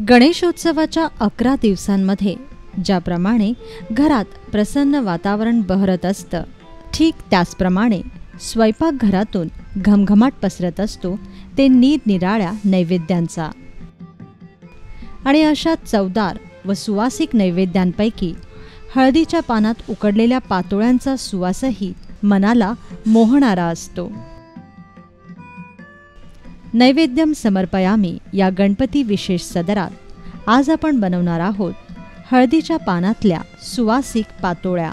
गणेशोत्सवाच्या 11 दिवसांमध्ये ज्याप्रमाणे घरात प्रसन्न वातावरण बहरत असतं, ठीक त्याचप्रमाणे स्वयंपाकघरातून घमघमाट पसरत असतो ते निरनिराळ्या नैवेद्यांचा. आणि अशा चवदार व सुवासिक नैवेद्यांपैकी हळदीच्या पानात उकडलेल्या पातोळ्यांचा सुवासही मनाला मोहणारा असतो. नैवेद्यम समर्पयामी या गणपती विशेष सदरात आज आपण बनवणार आहोत हळदीच्या पानातल्या सुवासिक पातोळ्या.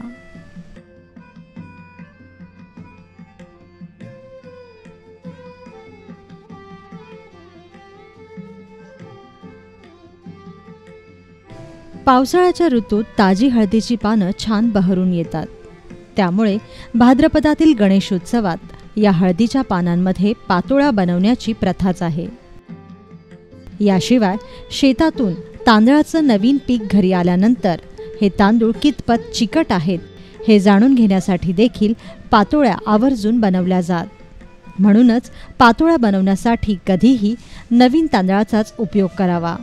पावसाळ्याच्या ऋतूत ताजी हळदीची पानं छान बहरून येतात. त्यामुळे भाद्रपदातील गणेशोत्सवात या हळदीच्या पानांमध्ये पातोळ्या बनवण्याची प्रथाच आहे. याशिवाय शेतातून तांदळाचं नवीन पीक घरी आल्यानंतर हे तांदूळ कितपत चिकट आहेत हे जाणून घेण्यासाठी देखील पातोळ्या आवर्जून बनवल्या जात. म्हणूनच पातोळ्या बनवण्यासाठी कधीही नवीन तांदळाचाच उपयोग करावा.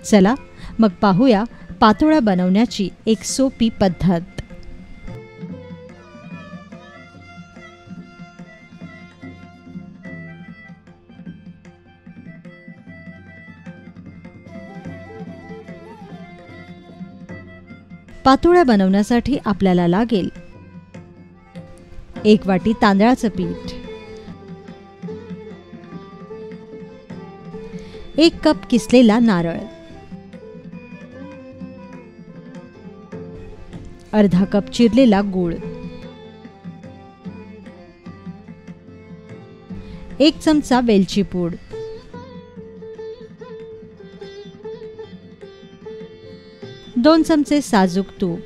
चला मग पाहूया पातोळ्या बनवण्याची एक सोपी पद्धत. पातोळ्या बनवण्यासाठी आपल्याला लागेल 1 वाटी तांदळाचं पीठ, 1 कप किसलेला नारळ, अर्धा कप चिरलेला गूळ, 1 चमचा वेलची पूड, 2 चमचे साजूक तूप,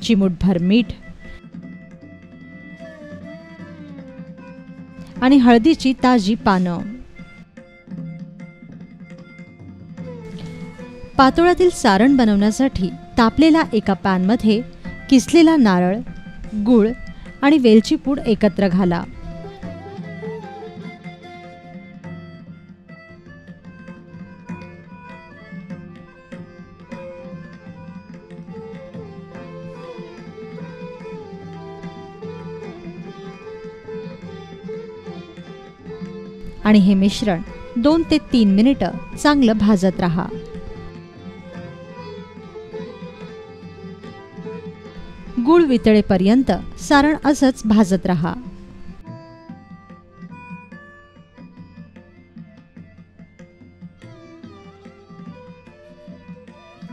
चिमूटभर मीठ आणि हळदीची ताजी पानं. पातोळ्यातील सारण बनवण्यासाठी तापलेल्या एका पॅनमध्ये किसलेला नारळ, गूळ आणि वेलची पूड एकत्र घाला. आणि हे मिश्रण 2 ते 3 मिनिटं चांगलं भाजत राहा. गूळ वितळेपर्यंत सारण असंच भाजत राहा.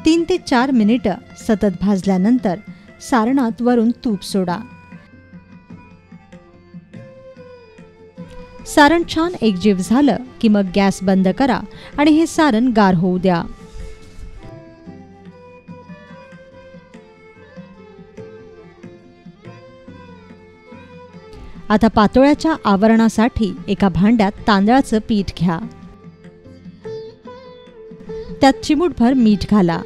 तीन ते 4 मिनिटं सतत भाजल्यानंतर सारणात वरून तूप सोडा. सारण छान एकजीव झालं की मग गॅस बंद करा आणि हे सारण गार होऊ द्या. आता पातोळ्याच्या आवरणासाठी एका भांड्यात तांदळाचं पीठ घ्या. त्यात चिमूटभर मीठ घाला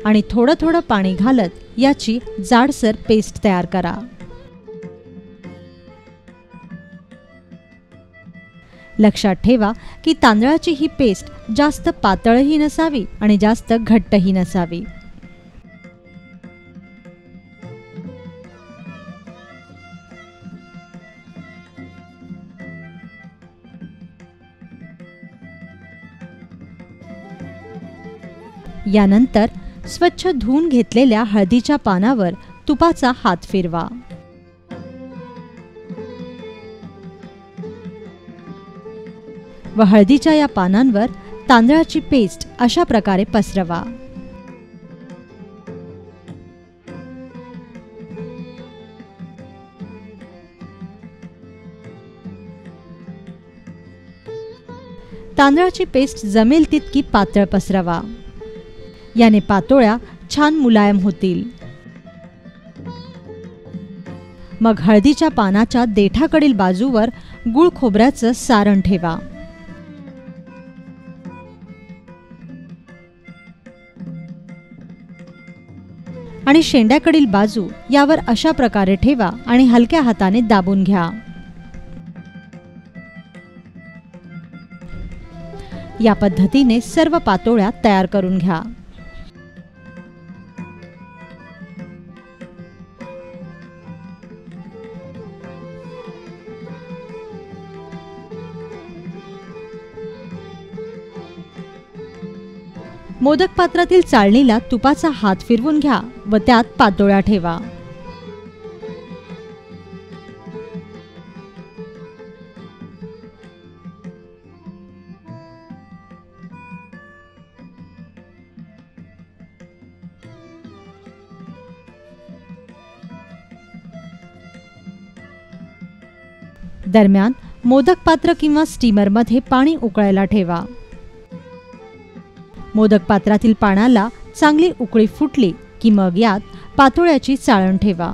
आणि थोडं थोडं पाणी घालत याची जाडसर पेस्ट तयार करा. लक्षात ठेवा की तांदळाची ही पेस्ट जास्त पातळही नसावी आणि जास्त घट्टही नसावी. यानंतर स्वच्छ धुवून घेतलेल्या हळदीच्या पानावर तुपाचा हात फिरवा. व हळदीच्या या पानांवर तांदळाची पेस्ट अशा प्रकारे पसरवा. तांदळाची पेस्ट जमेल तितकी पातळ पसरवा. याने पातोळ्या छान मुलायम होतील. मग हळदीच्या पानाच्या देठाकडील बाजूवर गूळ खोबऱ्याचं सारण ठेवा. आणि शेंड्याकडील बाजू यावर अशा प्रकारे ठेवा आणि हलक्या हाताने दाबून घ्या. या पद्धतीने सर्व पातोळ्या तयार करून घ्या। मोदक पात्रातील चाळणीला तुपाचा हात फिरवून घ्या व त्यात पातोळ्या ठेवा। दरम्यान मोदक पात्र किंवा स्टीमरमध्ये पाणी उकळायला ठेवा। मोदक पात्रातील पाण्याला चांगली उकळी फुटली की मग यात पातोळ्याची चाळण ठेवा।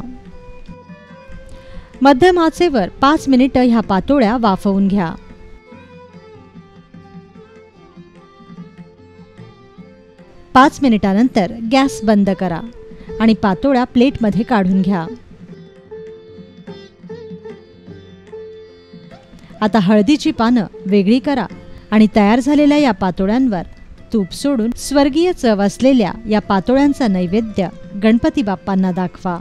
मध्यम आचेवर 5 मिनिटे ह्या पातोळ्या वाफवून घ्या। पाच मिनिटांनंतर गॅस बंद करा आणि पातोळ्या प्लेटमध्ये काढून घ्या। आता हळदीची पानं वेगळी करा आणि तयार झालेल्या या पातोळ्यांवर तूप सोडून स्वर्गीय चव असलेल्या या पातोळ्यांचा नैवेद्य गणपती बाप्पांना दाखवा।